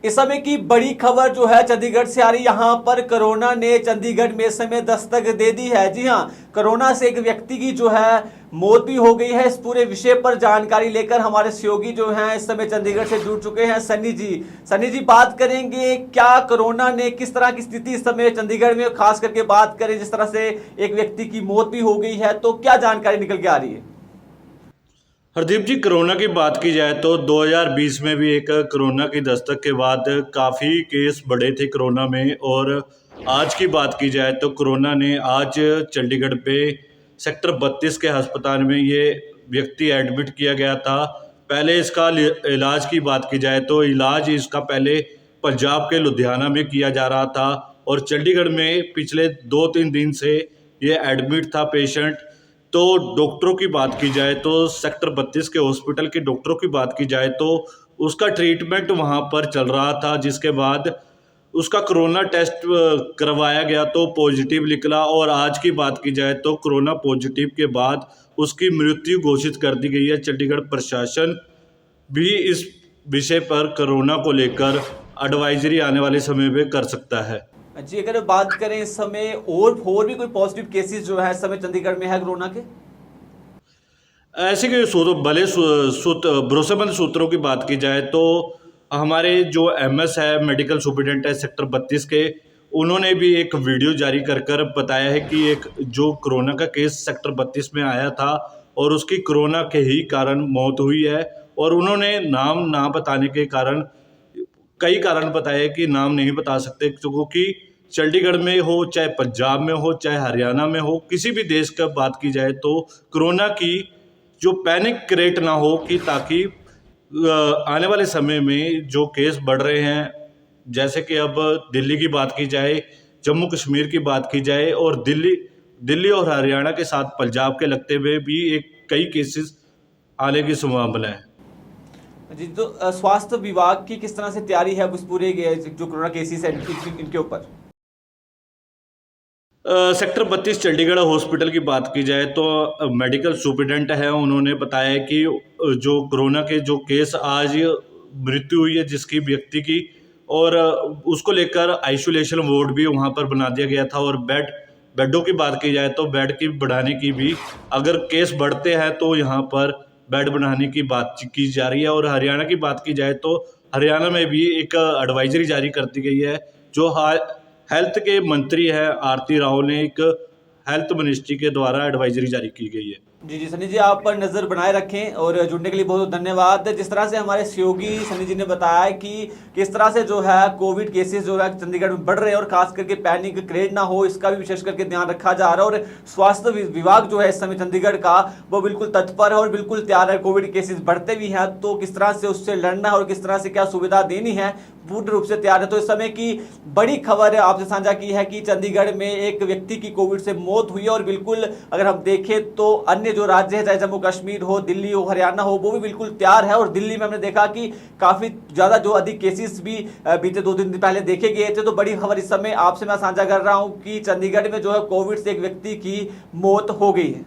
इस समय की बड़ी खबर जो है चंडीगढ़ से आ रही, यहाँ पर कोरोना ने चंडीगढ़ में इस समय दस्तक दे दी है। जी हाँ, कोरोना से एक व्यक्ति की जो है मौत भी हो गई है। इस पूरे विषय पर जानकारी लेकर हमारे सहयोगी जो हैं इस समय चंडीगढ़ से जुड़ चुके हैं, सन्नी जी। सन्नी जी, बात करेंगे क्या कोरोना ने किस तरह की स्थिति इस समय चंडीगढ़ में, खास करके बात करें जिस तरह से एक व्यक्ति की मौत भी हो गई है, तो क्या जानकारी निकल के आ रही है? हरदीप जी, कोरोना की बात की जाए तो 2020 में भी एक कोरोना की दस्तक के बाद काफ़ी केस बढ़े थे कोरोना में। और आज की बात की जाए तो कोरोना ने आज चंडीगढ़ पे सेक्टर 32 के अस्पताल में ये व्यक्ति एडमिट किया गया था। पहले इसका इलाज की बात की जाए तो इलाज इसका पहले पंजाब के लुधियाना में किया जा रहा था और चंडीगढ़ में पिछले 2-3 दिन से ये एडमिट था पेशेंट। तो डॉक्टरों की बात की जाए तो सेक्टर 32 के हॉस्पिटल के डॉक्टरों की बात की जाए तो उसका ट्रीटमेंट वहाँ पर चल रहा था, जिसके बाद उसका कोरोना टेस्ट करवाया गया तो पॉजिटिव निकला। और आज की बात की जाए तो कोरोना पॉजिटिव के बाद उसकी मृत्यु घोषित कर दी गई है। चंडीगढ़ प्रशासन भी इस विषय पर कोरोना को लेकर एडवाइजरी आने वाले समय में कर सकता है। जी, अगर बात करें इस समय और भी कोई पॉजिटिव केसेस जो है इस समय चंडीगढ़ में है कोरोना के? ऐसे के भरोसेमंद सूत्रों की बात की जाए तो हमारे जो एमएस है, मेडिकल सुपरिटेंडेंट है सेक्टर 32 के, उन्होंने भी एक वीडियो जारी कर बताया है कि एक जो कोरोना का केस सेक्टर 32 में आया था और उसकी कोरोना के ही कारण मौत हुई है। और उन्होंने नाम ना बताने के कारण कई कारण बताए कि नाम नहीं बता सकते, क्योंकि चंडीगढ़ में हो, चाहे पंजाब में हो, चाहे हरियाणा में हो, किसी भी देश का बात की जाए तो कोरोना की जो पैनिक क्रिएट ना हो, कि ताकि आने वाले समय में जो केस बढ़ रहे हैं, जैसे कि अब दिल्ली की बात की जाए, जम्मू कश्मीर की बात की जाए और दिल्ली और हरियाणा के साथ पंजाब के लगते हुए भी एक कई केसेस आने की संभावना है। जी, तो स्वास्थ्य विभाग की किस तरह से तैयारी है उस पूरे जो कोरोना केसेस है इनके ऊपर? सेक्टर 32 चंडीगढ़ हॉस्पिटल की बात की जाए तो मेडिकल सुपरिटेंडेंट है, उन्होंने बताया कि जो कोरोना के जो केस आज मृत्यु हुई है जिसकी व्यक्ति की, और उसको लेकर आइसोलेशन वार्ड भी वहाँ पर बना दिया गया था। और बेडों की बात की जाए तो बेड की बढ़ाने की भी, अगर केस बढ़ते हैं तो यहाँ पर बेड बढ़ाने की बात की जा रही है। और हरियाणा की बात की जाए तो हरियाणा में भी एक एडवाइजरी जारी कर दी गई है। जो हेल्थ के मंत्री है आरती राव ने एक हेल्थ मिनिस्ट्री के द्वारा एडवाइजरी जारी की गई है। जी, सनी जी, आप पर नज़र बनाए रखें और जुड़ने के लिए बहुत बहुत धन्यवाद। जिस तरह से हमारे सहयोगी सनी जी ने बताया कि किस तरह से जो है कोविड केसेस जो है चंडीगढ़ में बढ़ रहे हैं और खास करके पैनिक क्रिएट ना हो, इसका भी विशेष करके ध्यान रखा जा रहा है। और स्वास्थ्य विभाग जो है इस समय चंडीगढ़ का, वो बिल्कुल तत्पर है और बिल्कुल तैयार है। कोविड केसेस बढ़ते भी हैं तो किस तरह से उससे लड़ना है और किस तरह से क्या सुविधा देनी है, पूर्ण रूप से तैयार है। तो इस समय की बड़ी खबर आपसे साझा की है कि चंडीगढ़ में एक व्यक्ति की कोविड से मौत हुई है। और बिल्कुल अगर हम देखें तो अन्य जो राज्य है, चाहे जम्मू कश्मीर हो, दिल्ली हो, हरियाणा हो, वो भी बिल्कुल तैयार है। और दिल्ली में हमने देखा कि काफी ज्यादा जो अधिक केसेस भी बीते 2 दिन पहले देखे गए थे। तो बड़ी खबर इस समय आपसे मैं साझा कर रहा हूं कि चंडीगढ़ में जो है कोविड से एक व्यक्ति की मौत हो गई है।